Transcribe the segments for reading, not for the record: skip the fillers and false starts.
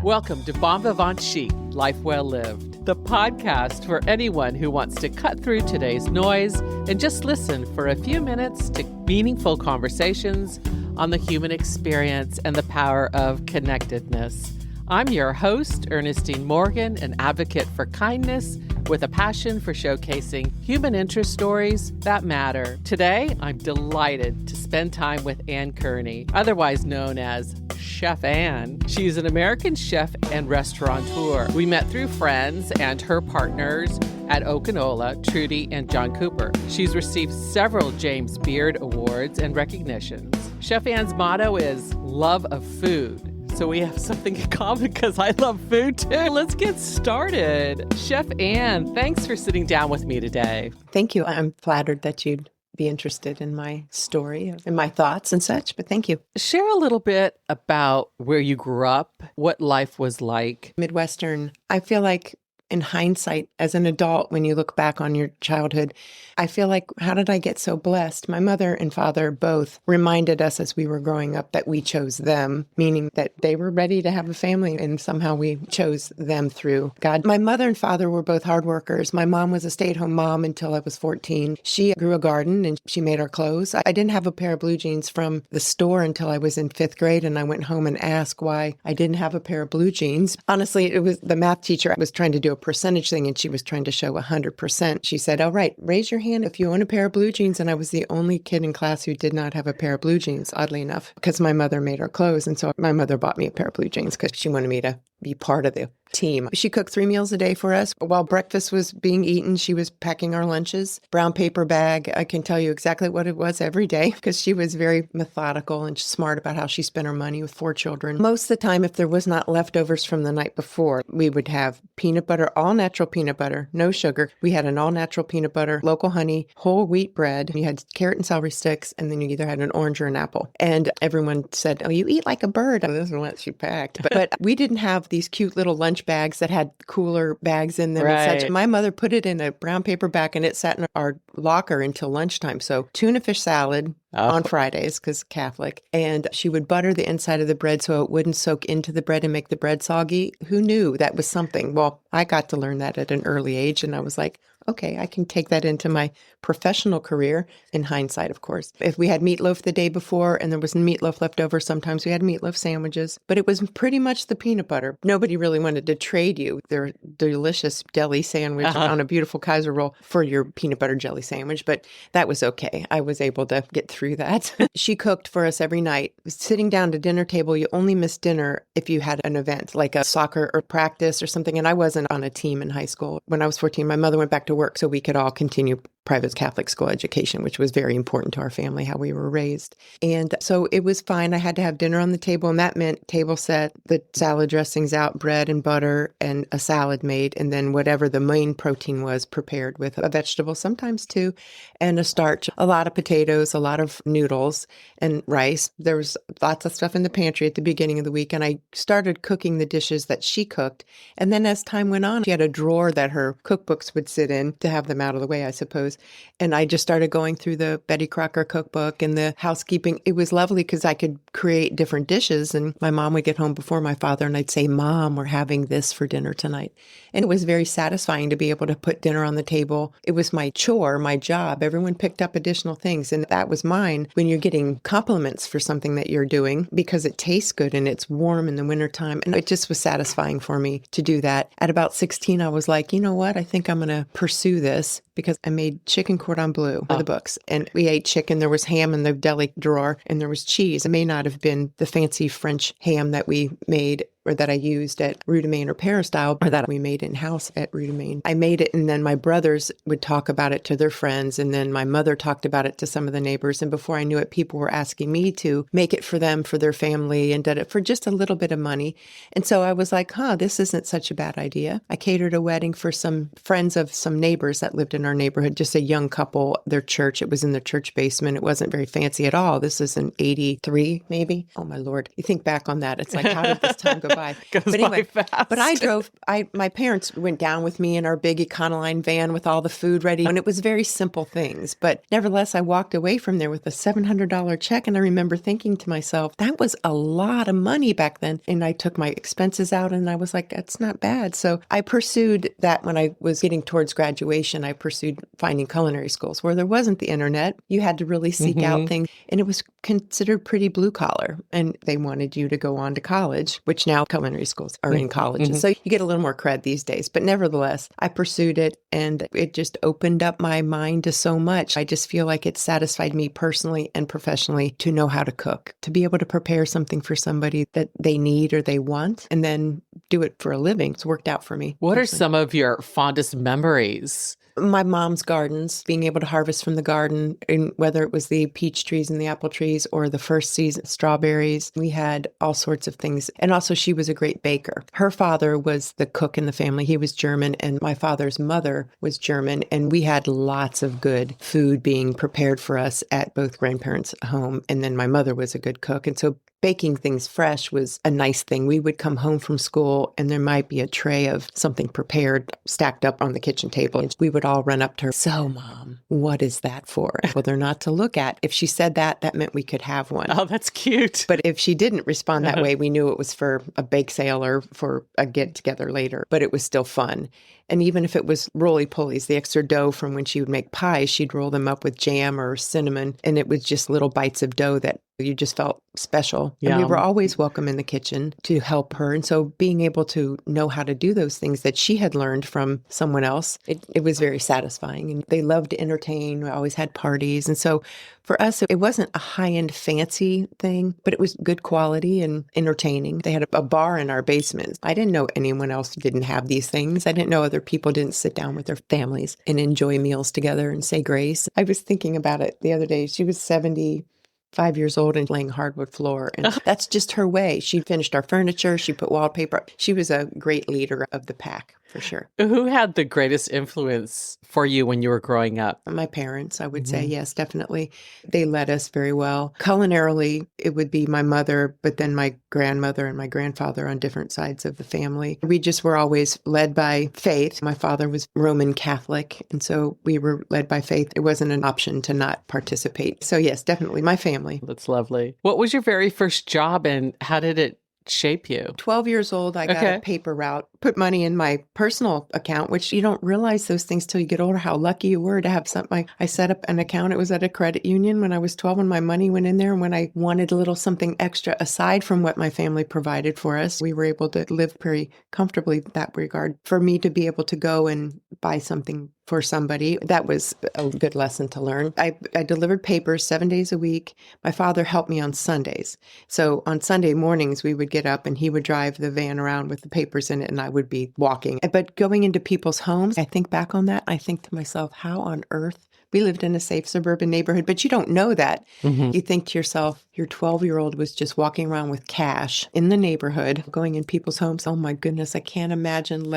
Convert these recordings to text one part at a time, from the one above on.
Welcome to Bon Vivant Chic, Life Well Lived, the podcast for anyone who wants to cut through today's noise and just listen for a few minutes to meaningful conversations on the human experience and the power of connectedness. I'm your host, Ernestine Morgan, an advocate for kindness with a passion for showcasing human interest stories that matter. Today, I'm delighted to spend time with Ann Kearney, otherwise known as Chef Ann. She's an American chef and restaurateur. We met through friends and her partners at Okinola, Trudy and John Cooper. She's received several James Beard Awards and recognitions. Chef Ann's motto is love of food. So we have something in common because I love food too. Let's get started. Chef Ann, thanks for sitting down with me today. Thank you. I'm flattered that you'd be interested in my story and my thoughts and such, but thank you. Share a little bit about where you grew up, what life was like. Midwestern, I feel like in hindsight, as an adult, when you look back on your childhood, I feel like, how did I get so blessed? My mother and father both reminded us as we were growing up that we chose them, meaning that they were ready to have a family, and somehow we chose them through God. My mother and father were both hard workers. My mom was a stay-at-home mom until I was 14. She grew a garden and she made our clothes. I didn't have a pair of blue jeans from the store until I was in 5th grade, and I went home and asked why I didn't have a pair of blue jeans. Honestly, it was the math teacher. I was trying to do a percentage thing and she was trying to show 100%. She said, all right, raise your hand if you own a pair of blue jeans. And I was the only kid in class who did not have a pair of blue jeans, oddly enough, because my mother made our clothes. And so my mother bought me a pair of blue jeans because she wanted me to be part of the team. She cooked 3 meals a day for us. While breakfast was being eaten, she was packing our lunches. Brown paper bag. I can tell you exactly what it was every day because she was very methodical and smart about how she spent her money with 4 children. Most of the time, if there was not leftovers from the night before, we would have peanut butter, all natural peanut butter, no sugar. We had an all natural peanut butter, local honey, whole wheat bread. You had carrot and celery sticks, and then you either had an orange or an apple. And everyone said, oh, you eat like a bird. This is what she packed. But we didn't have these cute little lunch bags that had cooler bags in them and such. My mother put it in a brown paper bag and it sat in our locker until lunchtime. So tuna fish salad on Fridays because Catholic. And she would butter the inside of the bread so it wouldn't soak into the bread and make the bread soggy. Who knew that was something? Well, I got to learn that at an early age and I was like, okay, I can take that into my professional career, in hindsight, of course. If we had meatloaf the day before and there was meatloaf left over, sometimes we had meatloaf sandwiches, but it was pretty much the peanut butter. Nobody really wanted to trade you their delicious deli sandwich on a beautiful Kaiser roll for your peanut butter jelly sandwich, but that was okay. I was able to get through that. She cooked for us every night. Sitting down to dinner table, you only missed dinner if you had an event, like a soccer or practice or something, and I wasn't on a team in high school. When I was 14, my mother went back to work so we could all continue private Catholic school education, which was very important to our family, how we were raised. And so it was fine. I had to have dinner on the table, and that meant table set, the salad dressings out, bread and butter, and a salad made, and then whatever the main protein was prepared with a vegetable, sometimes 2, and a starch, a lot of potatoes, a lot of noodles, and rice. There was lots of stuff in the pantry at the beginning of the week, and I started cooking the dishes that she cooked. And then as time went on, she had a drawer that her cookbooks would sit in to have them out of the way, I suppose. And I just started going through the Betty Crocker cookbook and the housekeeping. It was lovely because I could create different dishes. And my mom would get home before my father and I'd say, Mom, we're having this for dinner tonight. And it was very satisfying to be able to put dinner on the table. It was my chore, my job. Everyone picked up additional things. And that was mine when you're getting compliments for something that you're doing because it tastes good and it's warm in the wintertime. And it just was satisfying for me to do that. At about 16, I was like, you know what? I think I'm going to pursue this because I made chicken cordon bleu for the books. And we ate chicken. There was ham in the deli drawer and there was cheese. It may not have been the fancy French ham that we made or that I used at Rue de Maine or Peristyle, or that we made in-house at Rue de Maine. I made it, and then my brothers would talk about it to their friends, and then my mother talked about it to some of the neighbors, and before I knew it, people were asking me to make it for them, for their family, and did it for just a little bit of money. And so I was like, this isn't such a bad idea. I catered a wedding for some friends of some neighbors that lived in our neighborhood, just a young couple, their church. It was in the church basement. It wasn't very fancy at all. This is in 83, maybe. Oh, my Lord. You think back on that. It's like, how did this time go by. Goes But anyway, by fast. but my parents went down with me in our big Econoline van with all the food ready. And it was very simple things. But nevertheless, I walked away from there with a $700 check. And I remember thinking to myself, that was a lot of money back then. And I took my expenses out and I was like, that's not bad. So I pursued that when I was getting towards graduation. I pursued finding culinary schools where there wasn't the internet. You had to really seek out things. And it was considered pretty blue collar. And they wanted you to go on to college, which now culinary schools are in colleges. So you get a little more cred these days. But nevertheless, I pursued it and it just opened up my mind to so much. I just feel like it satisfied me personally and professionally to know how to cook, to be able to prepare something for somebody that they need or they want, and then do it for a living. It's worked out for me. What are some of your fondest memories? My mom's gardens, being able to harvest from the garden, and whether it was the peach trees and the apple trees or the first season strawberries, we had all sorts of things. And also she was a great baker. Her father was the cook in the family. He was German, and my father's mother was German. And we had lots of good food being prepared for us at both grandparents' home. And then my mother was a good cook. And so baking things fresh was a nice thing. We would come home from school and there might be a tray of something prepared stacked up on the kitchen table. And we would all run up to her. So, Mom, what is that for? Well, they're not to look at. If she said that, that meant we could have one. Oh, that's cute. But if she didn't respond that way, we knew it was for a bake sale or for a get together later. But it was still fun. And even if it was roly-polies, the extra dough from when she would make pies, she'd roll them up with jam or cinnamon. And it was just little bites of dough that you just felt special. And we were always welcome in the kitchen to help her. And so being able to know how to do those things that she had learned from someone else, it was very satisfying. And they loved to entertain. We always had parties. And so for us, it wasn't a high-end fancy thing, but it was good quality and entertaining. They had a bar in our basement. I didn't know anyone else didn't have these things. I didn't know other people didn't sit down with their families and enjoy meals together and say grace. I was thinking about it the other day. She was 75 years old and laying hardwood floor. And that's just her way. She finished our furniture. She put wallpaper up. She was a great leader of the pack, for sure. Who had the greatest influence for you when you were growing up? My parents, I would say, yes, definitely. They led us very well. Culinarily, it would be my mother, but then my grandmother and my grandfather on different sides of the family. We just were always led by faith. My father was Roman Catholic, and so we were led by faith. It wasn't an option to not participate. So yes, definitely my family. That's lovely. What was your very first job and how did it shape you? 12 years old, I got a paper route, put money in my personal account, which you don't realize those things till you get older, how lucky you were to have something. I set up an account. It was at a credit union when I was 12 and my money went in there. And when I wanted a little something extra aside from what my family provided for us, we were able to live pretty comfortably in that regard. For me to be able to go and buy something for somebody, that was a good lesson to learn. I delivered papers 7 days a week. My father helped me on Sundays. So on Sunday mornings, we would get up and he would drive the van around with the papers in it and I would be walking. But going into people's homes, I think back on that, I think to myself, how on earth? We lived in a safe suburban neighborhood, but you don't know that. You think to yourself, your 12-year-old was just walking around with cash in the neighborhood, going in people's homes. Oh my goodness, I can't imagine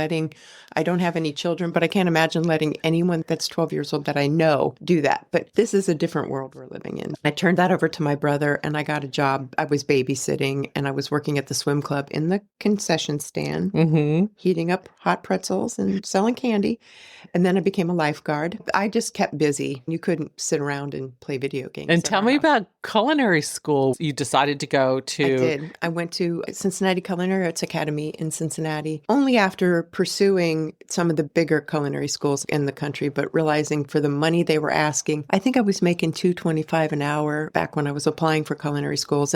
I don't have any children, but I can't imagine letting anyone that's 12 years old that I know do that. But this is a different world we're living in. I turned that over to my brother and I got a job. I was babysitting and I was working at the swim club in the concession stand, heating up hot pretzels and selling candy. And then I became a lifeguard. I just kept busy. You couldn't sit around and play video games. And tell me about culinary school. You decided to go to... I did. I went to Cincinnati Culinary Arts Academy in Cincinnati only after pursuing some of the bigger culinary schools in the country, but realizing for the money they were asking, I think I was making $2.25 an hour back when I was applying for culinary schools.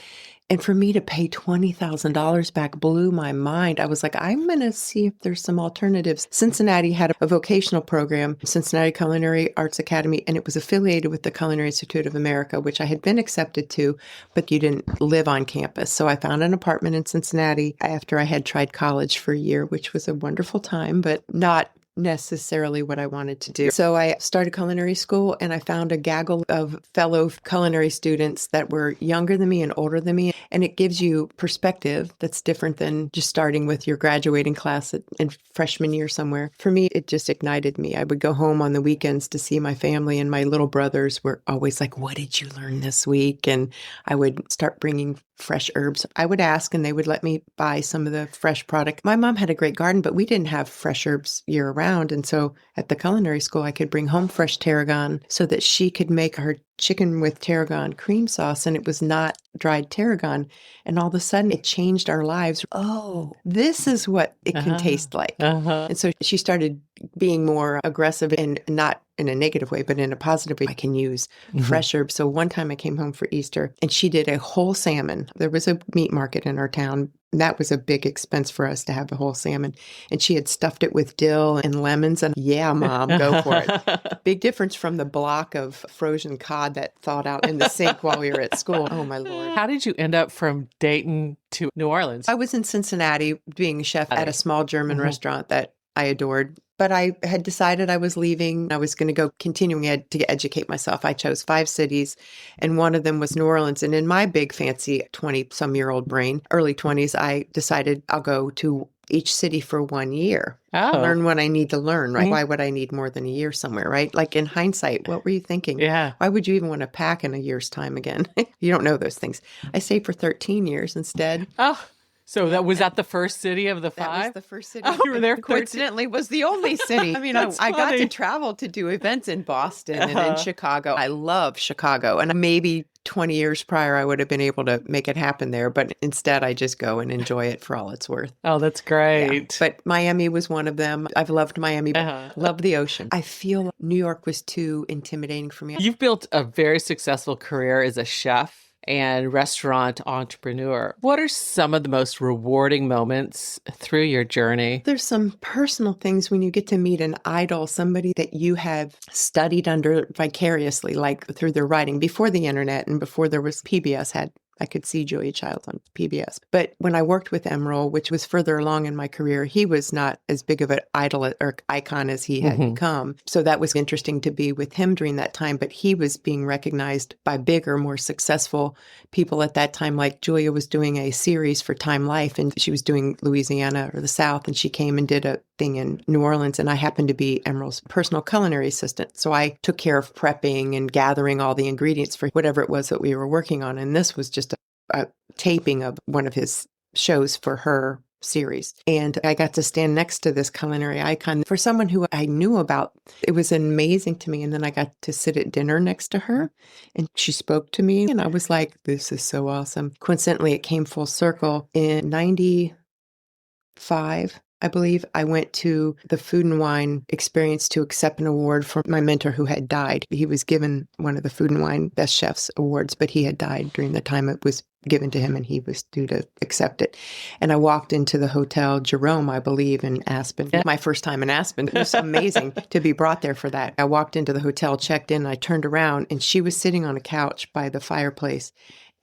And for me to pay $20,000 back blew my mind. I was like, I'm going to see if there's some alternatives. Cincinnati had a vocational program, Cincinnati Culinary Arts Academy, and it was affiliated with the Culinary Institute of America, which I had been accepted to, but you didn't live on campus. So I found an apartment in Cincinnati after I had tried college for a year, which was a wonderful time, but not necessarily what I wanted to do. So I started culinary school and I found a gaggle of fellow culinary students that were younger than me and older than me. And it gives you perspective that's different than just starting with your graduating class in freshman year somewhere. For me, it just ignited me. I would go home on the weekends to see my family and my little brothers were always like, what did you learn this week? And I would start bringing fresh herbs. I would ask and they would let me buy some of the fresh product. My mom had a great garden, but we didn't have fresh herbs year round. And so at the culinary school, I could bring home fresh tarragon so that she could make her chicken with tarragon cream sauce, and it was not dried tarragon. And all of a sudden it changed our lives. Oh, this is what it can taste like. And so she started being more aggressive, and not in a negative way, but in a positive way. I can use fresh herbs. So one time I came home for Easter and she did a whole salmon. There was a meat market in our town. And that was a big expense for us to have the whole salmon. And she had stuffed it with dill and lemons. And yeah, Mom, go for it. Big difference from the block of frozen cod that thawed out in the sink while we were at school. Oh, my Lord. How did you end up from Dayton to New Orleans? I was in Cincinnati being a chef at a small German restaurant that I adored. But I had decided I was leaving. I was going to go continuing to educate myself. I chose 5 cities, and one of them was New Orleans. And in my big fancy 20-some-year-old brain, early 20s, I decided I'll go to each city for 1 year. Learn what I need to learn, right? Why would I need more than a year somewhere, right? Like in hindsight, what were you thinking? Yeah. Why would you even want to pack in a year's time again? You don't know those things. I stayed for 13 years instead. Oh, so that was that the first city of the 5? That was the first city. Oh, you were there coincidentally was the only city. I mean, I got to travel to do events in Boston and in Chicago. I love Chicago. And maybe 20 years prior, I would have been able to make it happen there. But instead, I just go and enjoy it for all it's worth. Oh, that's great. Yeah. But Miami was one of them. I've loved Miami. Loved the ocean. I feel New York was too intimidating for me. You've built a very successful career as a chef and restaurant entrepreneur. What are some of the most rewarding moments through your journey? There's some personal things when you get to meet an idol, somebody that you have studied under vicariously, like through their writing, before the internet and before there was PBS I could see Julia Childs on PBS. But when I worked with Emeril, which was further along in my career, he was not as big of an idol or icon as he had become. So that was interesting to be with him during that time. But he was being recognized by bigger, more successful people at that time. Like Julia was doing a series for Time Life, and she was doing Louisiana or the South, and she came and did a thing in New Orleans, and I happened to be Emeril's personal culinary assistant. So I took care of prepping and gathering all the ingredients for whatever it was that we were working on. And this was just a taping of one of his shows for her series. And I got to stand next to this culinary icon. For someone who I knew about, it was amazing to me. And then I got to sit at dinner next to her, and she spoke to me, and I was like, this is so awesome. Coincidentally, it came full circle. In 95, I believe, I went to the Food and Wine Experience to accept an award for my mentor who had died. He was given one of the Food and Wine Best Chefs awards, but he had died during the time it was given to him, and he was due to accept it. And I walked into the Hotel Jerome, I believe, in Aspen. Yeah. My first time in Aspen. It was amazing to be brought there for that. I walked into the hotel, checked in, and I turned around, and she was sitting on a couch by the fireplace.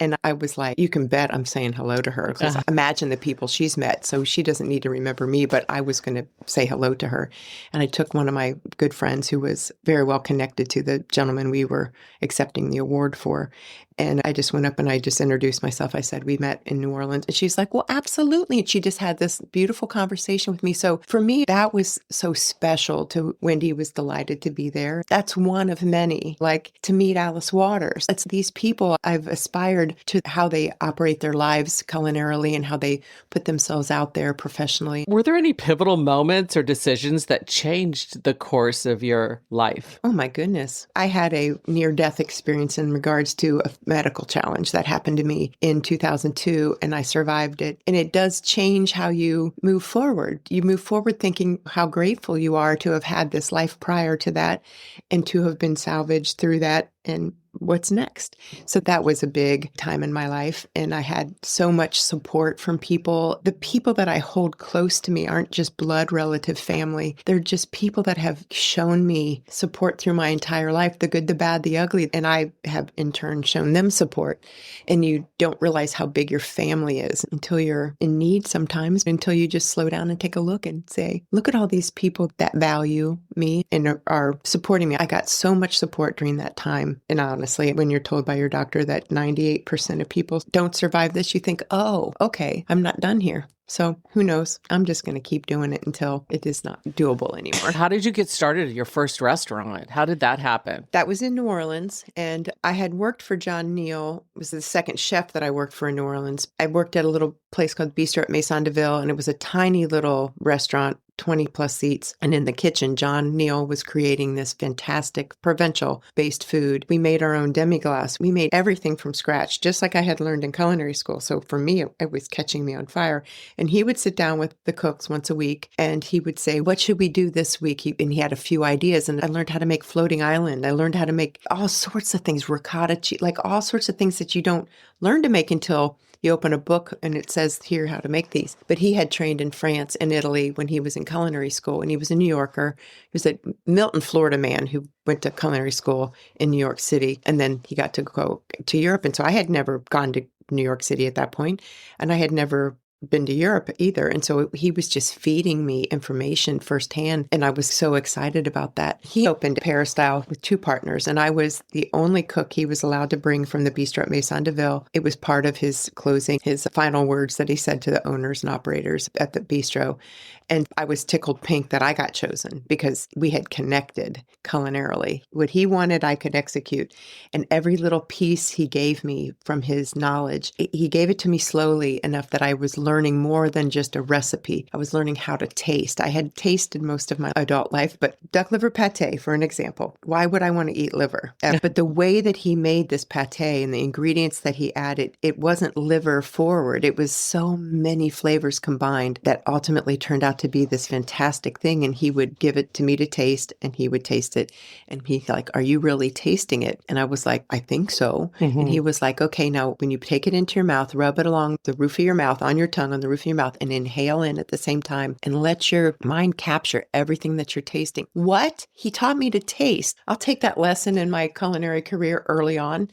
And I was like, you can bet I'm saying hello to her, because imagine the people she's met. So she doesn't need to remember me, but I was going to say hello to her. And I took one of my good friends who was very well connected to the gentleman we were accepting the award for. And I just went up and I just introduced myself. I said, we met in New Orleans. And she's like, well, absolutely. And she just had this beautiful conversation with me. So for me, that was so special. To Wendy was delighted to be there. That's one of many. Like to meet Alice Waters. It's these people I've aspired to, how they operate their lives culinarily and how they put themselves out there professionally. Were there any pivotal moments or decisions that changed the course of your life? Oh my goodness. I had a near-death experience in regards to a medical challenge that happened to me in 2002, and I survived it. And it does change how you move forward. You move forward thinking how grateful you are to have had this life prior to that and to have been salvaged through that. And what's next? So that was a big time in my life. And I had so much support from people. The people that I hold close to me aren't just blood relative family. They're just people that have shown me support through my entire life, the good, the bad, the ugly. And I have in turn shown them support. And you don't realize how big your family is until you're in need sometimes, until you just slow down and take a look and say, look at all these people that value me and are supporting me. I got so much support during that time. And honestly, when you're told by your doctor that 98% of people don't survive this, you think, oh, okay, I'm not done here. So who knows? I'm just going to keep doing it until it is not doable anymore. How did you get started at your first restaurant? How did that happen? That was in New Orleans, and I had worked for John Neal. It was the second chef that I worked for in New Orleans. I worked at a little place called Bistro at Maison de Ville, and it was a tiny little restaurant, 20 plus seats. And in the kitchen, John Neal was creating this fantastic provincial-based food. We made our own demi-glace. We made everything from scratch, just like I had learned in culinary school. So for me, it was catching me on fire. And he would sit down with the cooks once a week, and he would say, what should we do this week? And he had a few ideas, and I learned how to make floating island. I learned how to make all sorts of things, ricotta cheese, like all sorts of things that you don't learn to make until you open a book and it says here how to make these. But he had trained in France and Italy when he was in culinary school, and he was a New Yorker. He was a Milton, Florida man who went to culinary school in New York City, and then he got to go to Europe. And so I had never gone to New York City at that point, and I had never been to Europe either. And so he was just feeding me information firsthand. And I was so excited about that. He opened Peristyle with 2 partners, and I was the only cook he was allowed to bring from the Bistro at Maison de Ville. It was part of his closing, his final words that he said to the owners and operators at the bistro. And I was tickled pink that I got chosen because we had connected culinarily. What he wanted, I could execute. And every little piece he gave me from his knowledge, he gave it to me slowly enough that I was learning more than just a recipe. I was learning how to taste. I had tasted most of my adult life, but duck liver pate, for an example. Why would I want to eat liver? But the way that he made this pate and the ingredients that he added, it wasn't liver forward. It was so many flavors combined that ultimately turned out to be this fantastic thing. And he would give it to me to taste, and he would taste it. And he's like, are you really tasting it? And I was like, I think so. Mm-hmm. And he was like, okay, now when you take it into your mouth, rub it along the roof of your mouth, on your tongue, on the roof of your mouth, and inhale in at the same time, and let your mind capture everything that you're tasting. What? He taught me to taste. I'll take that lesson in my culinary career early on.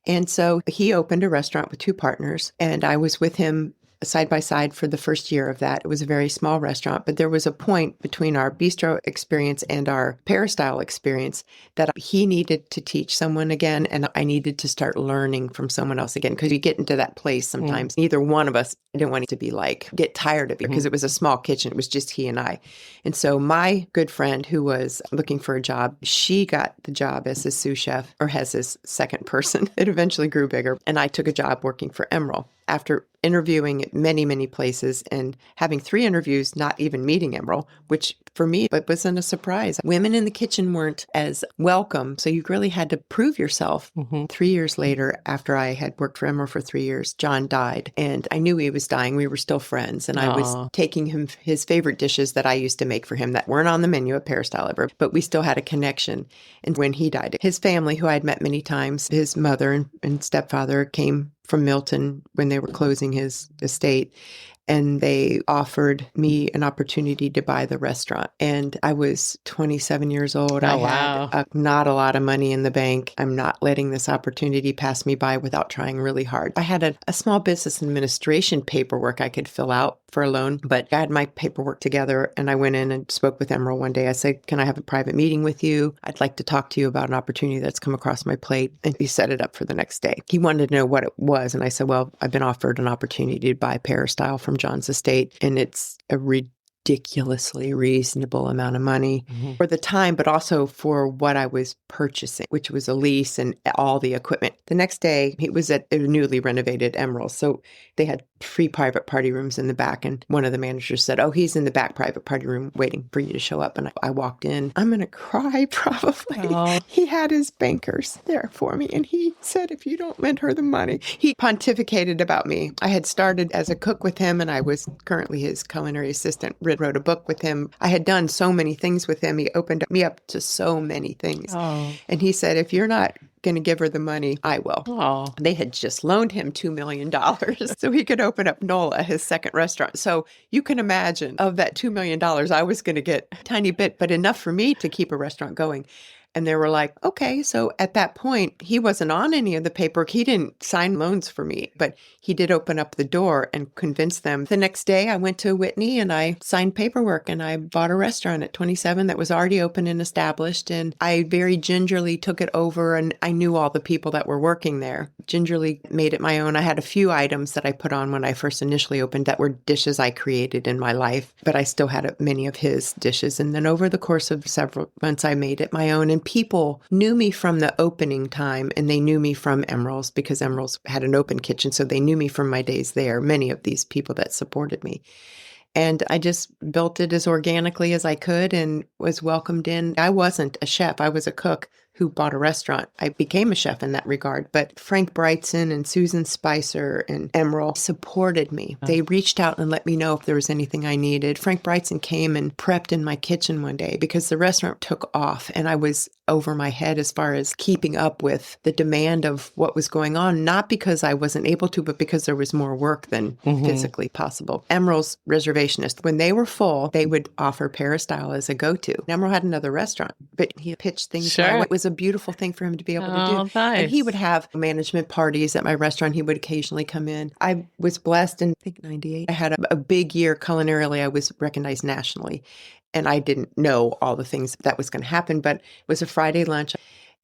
And so he opened a restaurant with 2 partners, and I was with him side by side for the first year of that. It was a very small restaurant, but there was a point between our bistro experience and our Peristyle experience that he needed to teach someone again, and I needed to start learning from someone else again, because you get into that place sometimes. Neither one of us didn't want it to be like, get tired of it, because it was a small kitchen. It was just he and I. And so my good friend who was looking for a job, she got the job as a sous chef, or as his second person. It eventually grew bigger. And I took a job working for Emerald. After interviewing at many, many places and having 3 interviews, not even meeting Emerald, which for me, it wasn't a surprise. Women in the kitchen weren't as welcome, so you really had to prove yourself. 3 years later, after I had worked for Emerald for 3 years, John died, and I knew he was dying. We were still friends, and I was taking him his favorite dishes that I used to make for him that weren't on the menu at Peristyle ever, but we still had a connection. And when he died, his family, who I'd met many times, his mother and stepfather came from Milton when they were closing his estate, and they offered me an opportunity to buy the restaurant. And I was 27 years old. I had not a lot of money in the bank. I'm not letting this opportunity pass me by without trying really hard. I had a small business administration paperwork I could fill out for a loan, but I had my paperwork together, and I went in and spoke with Emerald one day. I said, can I have a private meeting with you? I'd like to talk to you about an opportunity that's come across my plate. And he set it up for the next day. He wanted to know what it was. And I said, well, I've been offered an opportunity to buy Peristyle from John's estate, and it's a ridiculously reasonable amount of money for the time, but also for what I was purchasing, which was a lease and all the equipment. The next day, it was at a newly renovated Emerald. So they had 3 private party rooms in the back. And one of the managers said, oh, he's in the back private party room waiting for you to show up. And I walked in. I'm going to cry probably. He had his bankers there for me. And he said, if you don't lend her the money, he pontificated about me. I had started as a cook with him, and I was currently his culinary assistant. Wrote a book with him. I had done so many things with him. He opened me up to so many things. And he said, if you're not going to give her the money, I will. They had just loaned him $2 million so he could open up Nola, his second restaurant. So you can imagine, of that $2 million, I was going to get a tiny bit, but enough for me to keep a restaurant going. And they were like, okay. So at that point, he wasn't on any of the paperwork. He didn't sign loans for me, but he did open up the door and convince them. The next day, I went to Whitney and I signed paperwork and I bought a restaurant at 27 that was already open and established. And I very gingerly took it over, and I knew all the people that were working there. Gingerly made it my own. I had a few items that I put on when I first initially opened that were dishes I created in my life, but I still had many of his dishes. And then over the course of several months, I made it my own. And people knew me from the opening time, and they knew me from Emerald's because Emerald's had an open kitchen. So they knew me from my days there, many of these people that supported me. And I just built it as organically as I could and was welcomed in. I wasn't a chef. I was a cook who bought a restaurant. I became a chef in that regard. But Frank Brightson and Susan Spicer and Emerald supported me. They reached out and let me know if there was anything I needed. Frank Brightson came and prepped in my kitchen one day because the restaurant took off and I was over my head as far as keeping up with the demand of what was going on, not because I wasn't able to, but because there was more work than physically possible. Emerald's reservationist, when they were full, they would offer Peristyle as a go-to. Emerald had another restaurant, but he pitched things. It was a beautiful thing for him to be able to do. Nice. And he would have management parties at my restaurant. He would occasionally come in. I was blessed in, I think, 98. I had a big year culinarily. I was recognized nationally. And I didn't know all the things that was going to happen, but it was a Friday lunch.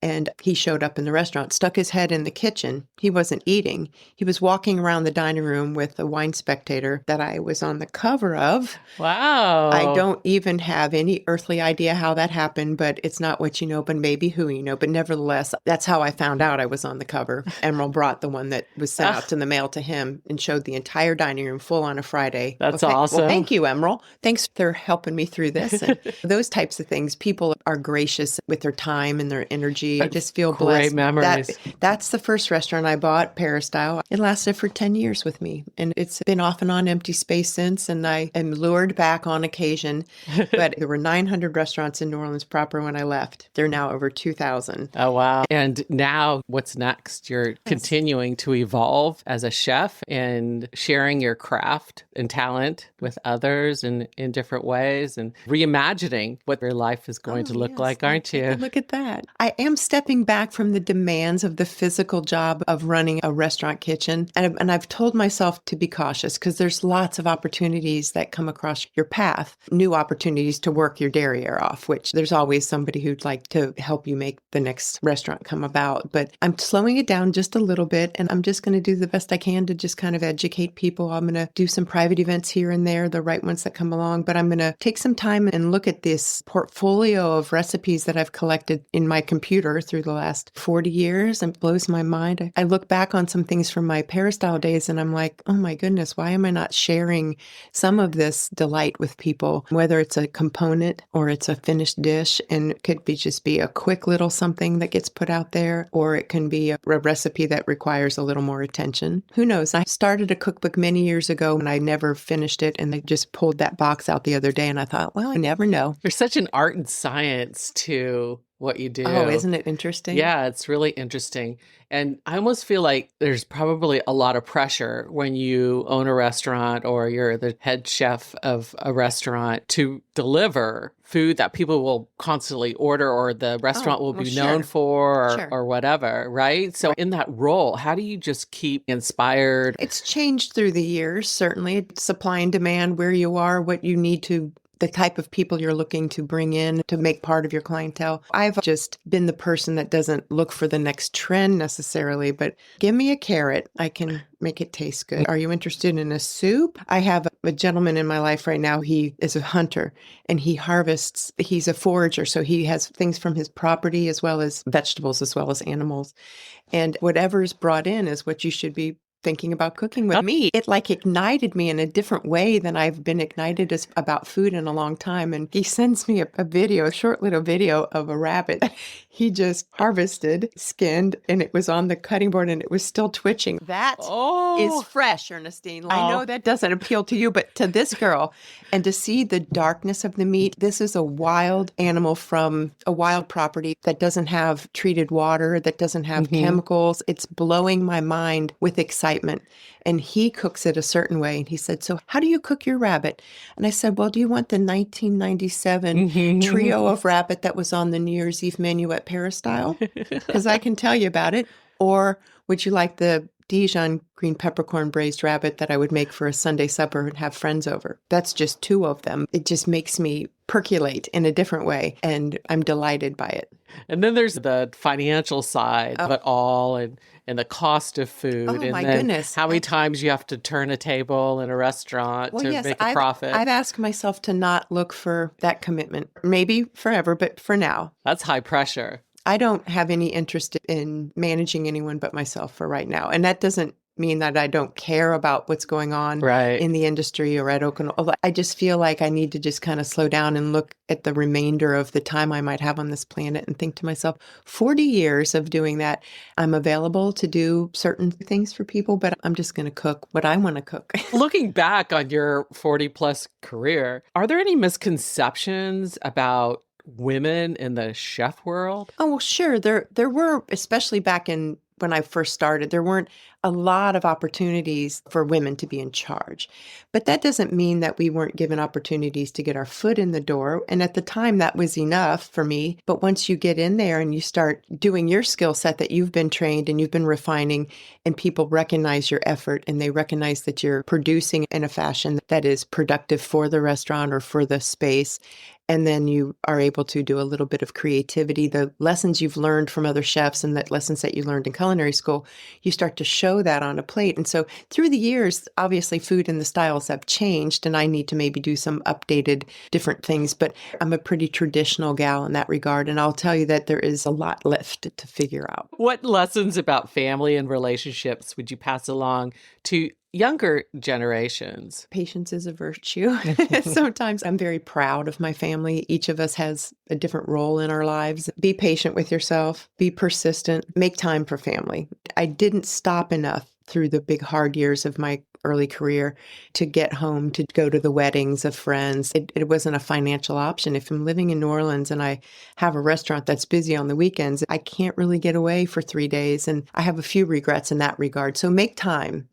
And he showed up in the restaurant, stuck his head in the kitchen. He wasn't eating. He was walking around the dining room with a Wine Spectator that I was on the cover of. Wow. I don't even have any earthly idea how that happened, but it's not what you know, but maybe who you know. But nevertheless, that's how I found out I was on the cover. Emerald brought the one that was sent out in the mail to him and showed the entire dining room full on a Friday. That's awesome. Well, thank you, Emerald. Thanks for helping me through this. And those types of things. People are gracious with their time and their energy. I just feel blessed. Great memories. That's the first restaurant I bought, Peristyle. It lasted for 10 years with me. And it's been off and on empty space since. And I am lured back on occasion. But there were 900 restaurants in New Orleans proper when I left. There are now over 2,000. Oh, wow. And now what's next? You're continuing to evolve as a chef and sharing your craft and talent with others in different ways and reimagining what your life is going to look like, aren't you? Look at that. I am stepping back from the demands of the physical job of running a restaurant kitchen. And I've told myself to be cautious because there's lots of opportunities that come across your path, new opportunities to work your derriere off, which there's always somebody who'd like to help you make the next restaurant come about. But I'm slowing it down just a little bit, and I'm just going to do the best I can to just kind of educate people. I'm going to do some private events here and there, the right ones that come along, but I'm going to take some time and look at this portfolio of recipes that I've collected in my computer through the last 40 years. It blows my mind. I look back on some things from my Peristyle days and I'm like, oh my goodness, why am I not sharing some of this delight with people, whether it's a component or it's a finished dish? And it could just be a quick little something that gets put out there, or it can be a recipe that requires a little more attention. Who knows? I started a cookbook many years ago and I never finished it. And I just pulled that box out the other day and I thought, well, I never know. There's such an art and science to what you do. Oh, isn't it interesting? Yeah, it's really interesting. And I almost feel like there's probably a lot of pressure when you own a restaurant or you're the head chef of a restaurant to deliver food that people will constantly order or the restaurant will be known for or whatever, right? So in that role, how do you just keep inspired? It's changed through the years, certainly. Supply and demand, where you are, what you need to, the type of people you're looking to bring in to make part of your clientele. I've just been the person that doesn't look for the next trend necessarily, but give me a carrot, I can make it taste good. Are you interested in a soup? I have a gentleman in my life right now. He is a hunter and he harvests. He's a forager. So he has things from his property as well as vegetables, as well as animals. And whatever's brought in is what you should be thinking about cooking with me. It like ignited me in a different way than I've been ignited about food in a long time. And he sends me a short little video of a rabbit he just harvested, skinned, and it was on the cutting board and it was still twitching. That is fresh, Ernestine. I know that doesn't appeal to you, but to this girl, and to see the darkness of the meat, this is a wild animal from a wild property that doesn't have treated water, that doesn't have chemicals. It's blowing my mind with excitement excitement. And he cooks it a certain way. And he said, "So how do you cook your rabbit?" And I said, "Well, do you want the 1997 trio of rabbit that was on the New Year's Eve menu at Peristyle? Because I can tell you about it. Or would you like the Dijon green peppercorn braised rabbit that I would make for a Sunday supper and have friends over?" That's just two of them. It just makes me percolate in a different way, and I'm delighted by it. And then there's the financial side of it all, and the cost of food. Oh, and my then goodness. how many times you have to turn a table in a restaurant to make a profit. I've asked myself to not look for that commitment. Maybe forever, but for now. That's high pressure. I don't have any interest in managing anyone but myself for right now. And that doesn't mean that I don't care about what's going on in the industry or at Okinawa. I just feel like I need to just kind of slow down and look at the remainder of the time I might have on this planet and think to myself, 40 years of doing that, I'm available to do certain things for people, but I'm just going to cook what I want to cook. Looking back on your 40 plus career, are there any misconceptions about women in the chef world? Oh, well, sure. There were, especially back in when I first started, there weren't a lot of opportunities for women to be in charge. But that doesn't mean that we weren't given opportunities to get our foot in the door. And at the time, that was enough for me. But once you get in there and you start doing your skill set that you've been trained and you've been refining, and people recognize your effort and they recognize that you're producing in a fashion that is productive for the restaurant or for the space, and then you are able to do a little bit of creativity, the lessons you've learned from other chefs and the lessons that you learned in culinary school, you start to show that on a plate. And so through the years, obviously food and the styles have changed, and I need to maybe do some updated different things. But I'm a pretty traditional gal in that regard. And I'll tell you that there is a lot left to figure out. What lessons about family and relationships would you pass along to younger generations? Patience is a virtue. Sometimes I'm very proud of my family. Each of us has a different role in our lives. Be patient with yourself, be persistent, make time for family. I didn't stop enough through the big hard years of my early career to get home, to go to the weddings of friends. It wasn't a financial option. If I'm living in New Orleans and I have a restaurant that's busy on the weekends, I can't really get away for 3 days. And I have a few regrets in that regard. So make time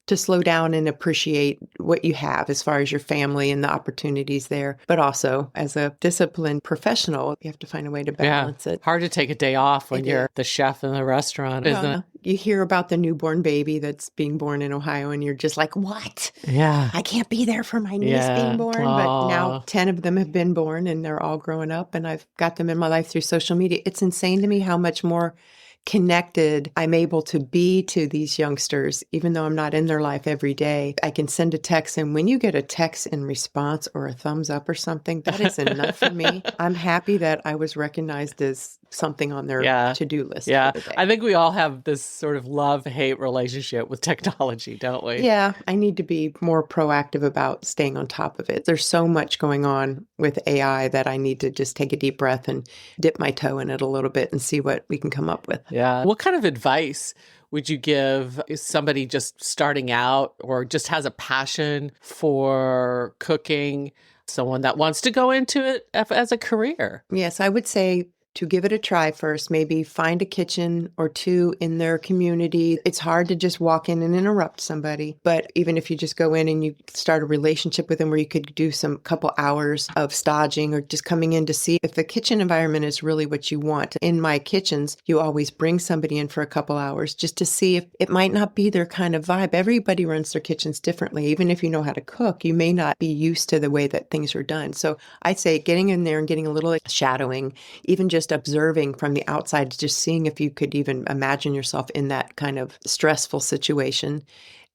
to slow down and appreciate what you have as far as your family and the opportunities there. But also as a disciplined professional, you have to find a way to balance it. Hard to take a day off when you're the chef in the restaurant, isn't it? You hear about the newborn baby that's being born in Ohio and you're just like, what? Yeah. I can't be there for my niece being born. But now 10 of them have been born and they're all growing up and I've got them in my life through social media. It's insane to me how much more connected I'm able to be to these youngsters, even though I'm not in their life every day. I can send a text, and when you get a text in response or a thumbs up or something, that is enough for me. I'm happy that I was recognized as something on their to-do list. Yeah, I think we all have this sort of love-hate relationship with technology, don't we? Yeah, I need to be more proactive about staying on top of it. There's so much going on with AI that I need to just take a deep breath and dip my toe in it a little bit and see what we can come up with. Yeah. What kind of advice would you give somebody just starting out or just has a passion for cooking, someone that wants to go into it as a career? Yes, I would say to give it a try first, maybe find a kitchen or two in their community. It's hard to just walk in and interrupt somebody, but even if you just go in and you start a relationship with them where you could do some couple hours of staging or just coming in to see if the kitchen environment is really what you want. In my kitchens, you always bring somebody in for a couple hours just to see if it might not be their kind of vibe. Everybody runs their kitchens differently. Even if you know how to cook, you may not be used to the way that things are done. So I'd say getting in there and getting a little shadowing, even just observing from the outside, just seeing if you could even imagine yourself in that kind of stressful situation.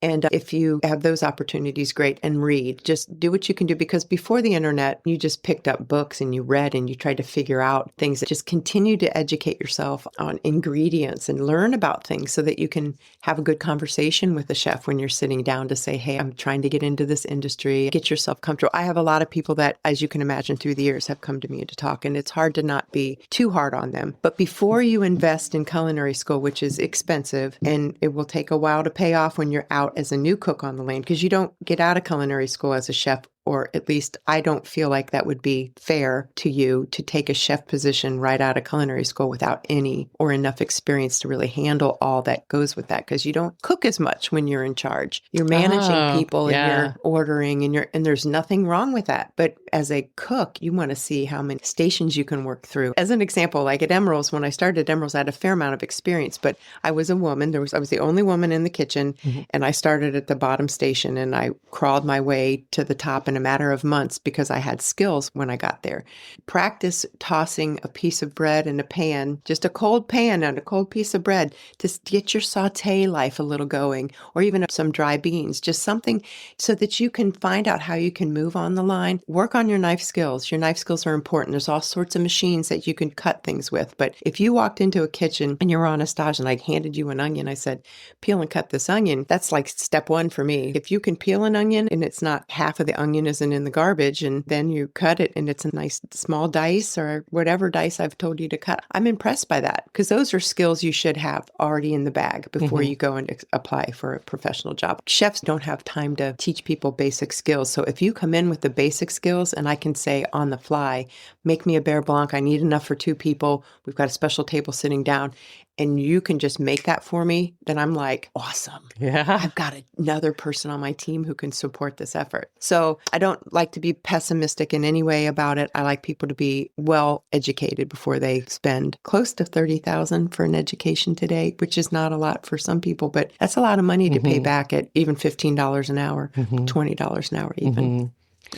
And if you have those opportunities, great, and read. Just do what you can do, because before the internet, you just picked up books and you read and you tried to figure out things. Just continue to educate yourself on ingredients and learn about things so that you can have a good conversation with the chef when you're sitting down to say, hey, I'm trying to get into this industry. Get yourself comfortable. I have a lot of people that, as you can imagine, through the years have come to me to talk, and it's hard to not be too hard on them. But before you invest in culinary school, which is expensive, and it will take a while to pay off when you're out as a new cook on the lane, because you don't get out of culinary school as a chef or at least I don't feel like that would be fair to you to take a chef position right out of culinary school without any or enough experience to really handle all that goes with that, because you don't cook as much when you're in charge. You're managing people and you're ordering and there's nothing wrong with that. But as a cook, you want to see how many stations you can work through. As an example, like at Emeril's, when I started at Emeril's, I had a fair amount of experience, but I was a woman. I was the only woman in the kitchen, and I started at the bottom station and I crawled my way to the top in a matter of months because I had skills when I got there. Practice tossing a piece of bread in a pan, just a cold pan and a cold piece of bread, to get your saute life a little going, or even some dry beans, just something so that you can find out how you can move on the line. Work on your knife skills. Your knife skills are important. There's all sorts of machines that you can cut things with. But if you walked into a kitchen and you were on a stage and I handed you an onion, I said, peel and cut this onion. That's like step one for me. If you can peel an onion and it's not half of the onion isn't in the garbage, and then you cut it and it's a nice small dice or whatever dice I've told you to cut, I'm impressed by that, because those are skills you should have already in the bag before you go and apply for a professional job. Chefs don't have time to teach people basic skills. So if you come in with the basic skills and I can say on the fly, make me a beurre blanc, I need enough for 2 people, we've got a special table sitting down, and you can just make that for me, then I'm like, awesome. Yeah. I've got another person on my team who can support this effort. So I don't like to be pessimistic in any way about it. I like people to be well educated before they spend close to $30,000 for an education today, which is not a lot for some people, but that's a lot of money to pay back at even $15 an hour, $20 an hour even.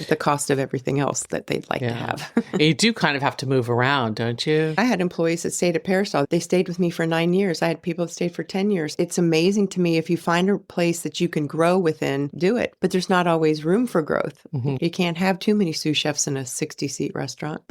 The cost of everything else that they'd like to have. You do kind of have to move around, don't you? I had employees that stayed at Peristyle. They stayed with me for 9 years. I had people that stayed for 10 years. It's amazing to me, if you find a place that you can grow within, do it. But there's not always room for growth. You can't have too many sous chefs in a 60-seat restaurant.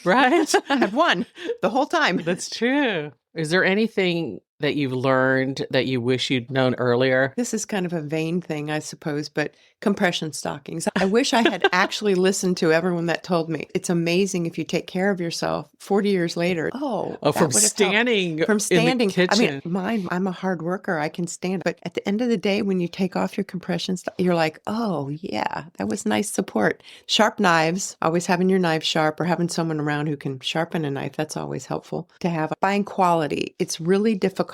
Right? I had one the whole time. That's true. Is there anything that you've learned that you wish you'd known earlier? This is kind of a vain thing, I suppose, but compression stockings. I wish I had actually listened to everyone that told me. It's amazing if you take care of yourself 40 years later. From standing in the kitchen. I mean, I'm a hard worker. I can stand. But at the end of the day, when you take off your compression you're like, oh, yeah, that was nice support. Sharp knives, always having your knife sharp, or having someone around who can sharpen a knife. That's always helpful to have. Buying quality. It's really difficult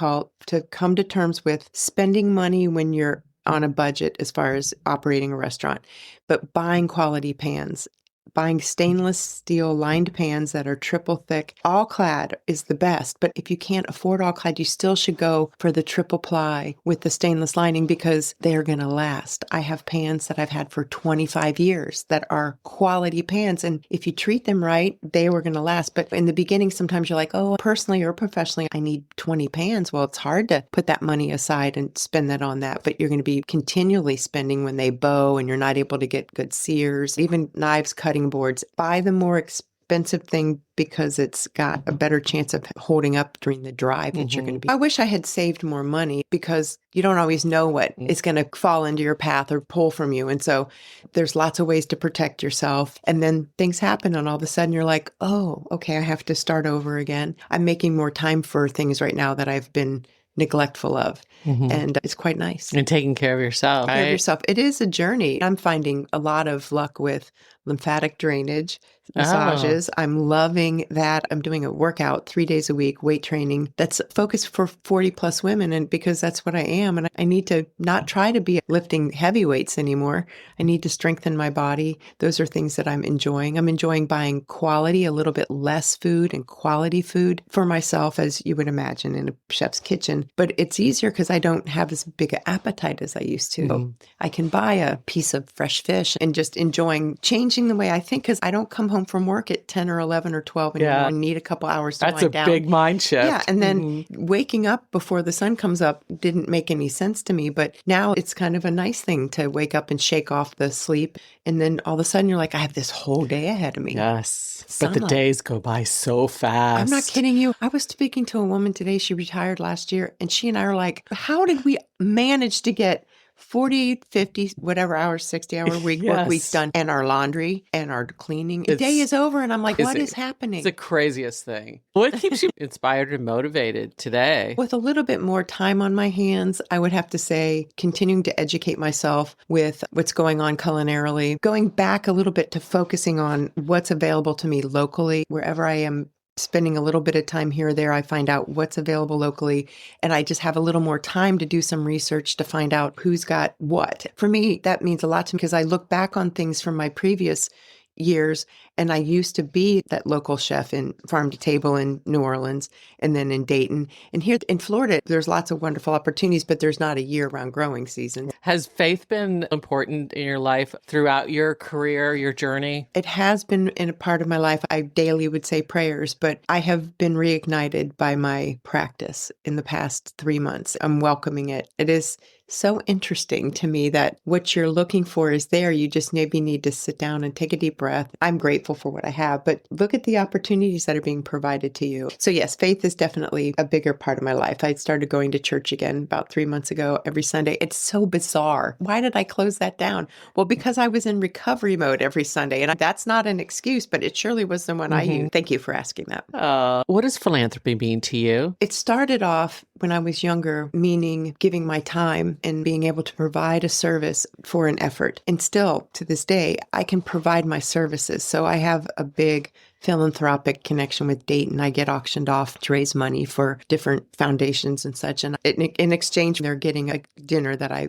to come to terms with spending money when you're on a budget as far as operating a restaurant, but buying quality pans. Buying stainless steel lined pans that are triple thick. All clad is the best, but if you can't afford all clad, you still should go for the triple ply with the stainless lining, because they're going to last. I have pans that I've had for 25 years that are quality pans, and if you treat them right, they were going to last. But in the beginning, sometimes you're like, oh, personally or professionally, I need 20 pans. Well, it's hard to put that money aside and spend that on that, but you're going to be continually spending when they bow and you're not able to get good sears. Even knives, cutting boards. Buy the more expensive thing because it's got a better chance of holding up during the drive that you're going to be. I wish I had saved more money, because you don't always know what is going to fall into your path or pull from you. And so there's lots of ways to protect yourself. And then things happen and all of a sudden you're like, oh, okay, I have to start over again. I'm making more time for things right now that I've been neglectful of. And it's quite nice. And taking care of yourself. Take care of yourself. It is a journey. I'm finding a lot of luck with lymphatic drainage, massages. I'm loving that. I'm doing a workout 3 days a week, weight training that's focused for 40 plus women. And because that's what I am. And I need to not try to be lifting heavy weights anymore. I need to strengthen my body. Those are things that I'm enjoying. I'm enjoying buying quality, a little bit less food and quality food for myself, as you would imagine in a chef's kitchen. But it's easier because I don't have as big an appetite as I used to. I can buy a piece of fresh fish and just changing the way I think, because I don't come home from work at 10 or 11 or 12 anymore and need a couple hours to wind down. That's a big mind shift. Yeah, and then waking up before the sun comes up didn't make any sense to me, but now it's kind of a nice thing to wake up and shake off the sleep, and then all of a sudden you're like, I have this whole day ahead of me. Yes, Sunlight. but the days go by so fast. I'm not kidding you. I was speaking to a woman today. She retired last year, and she and I are like, how did we manage to get 40, 50, whatever hours, 60-hour week work week's Yes. done, and our laundry and our cleaning. The day is over, and I'm like, what is happening? It's the craziest thing. What keeps you inspired and motivated today? With a little bit more time on my hands, I would have to say continuing to educate myself with what's going on culinarily, going back a little bit to focusing on what's available to me locally, wherever I am spending a little bit of time here or there, I find out what's available locally. And I just have a little more time to do some research to find out who's got what. For me, that means a lot to me because I look back on things from my previous years, and I used to be that local chef in Farm to Table in New Orleans and then in Dayton. And here in Florida, there's lots of wonderful opportunities, but there's not a year-round growing season. Has faith been important in your life throughout your career, your journey? It has been in a part of my life. I daily would say prayers, but I have been reignited by my practice in the past 3 months. I'm welcoming it. It is so interesting to me that what you're looking for is there. You just maybe need to sit down and take a deep breath. I'm grateful for what I have, but look at the opportunities that are being provided to you. So yes, faith is definitely a bigger part of my life. I started going to church again about 3 months ago every Sunday. It's so bizarre. Why did I close that down? Well, because I was in recovery mode every Sunday, and that's not an excuse, but it surely was the one I used. Thank you for asking that. What does philanthropy mean to you? It started off when I was younger, meaning giving my time and being able to provide a service for an effort. And still, to this day, I can provide my services. So I have a big philanthropic connection with Dayton. I get auctioned off to raise money for different foundations and such. And in exchange, they're getting a dinner that I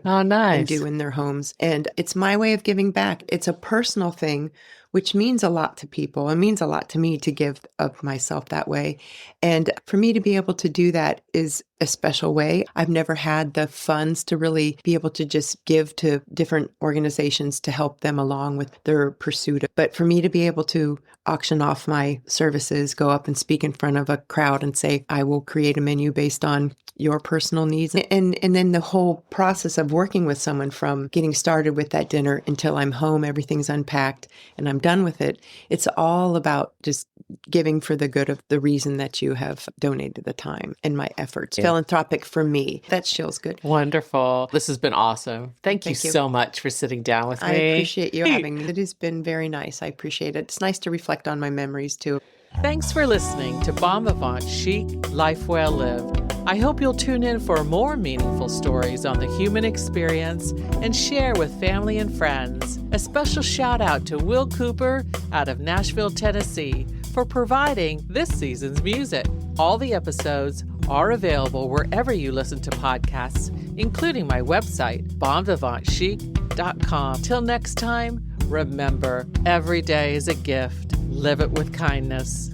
do in their homes. And it's my way of giving back. It's a personal thing, which means a lot to people. It means a lot to me to give of myself that way. And for me to be able to do that is a special way. I've never had the funds to really be able to just give to different organizations to help them along with their pursuit. But for me to be able to auction off my services, go up and speak in front of a crowd and say, I will create a menu based on your personal needs. And then the whole process of working with someone from getting started with that dinner until I'm home, everything's unpacked and I'm done with it. It's all about just giving for the good of the reason that you have donated the time and my efforts. Yeah. Philanthropic for me. That feels good. Wonderful. This has been awesome. Thank you so much for sitting down with me. I appreciate you having me. It has been very nice. I appreciate it. It's nice to reflect on my memories too. Thanks for listening to Bon Vivant Chic, Life Well Lived. I hope you'll tune in for more meaningful stories on the human experience and share with family and friends. A special shout out to Will Cooper out of Nashville, Tennessee, for providing this season's music. All the episodes are available wherever you listen to podcasts, including my website, bonvivantchic.com. Till next time, remember, every day is a gift. Live it with kindness.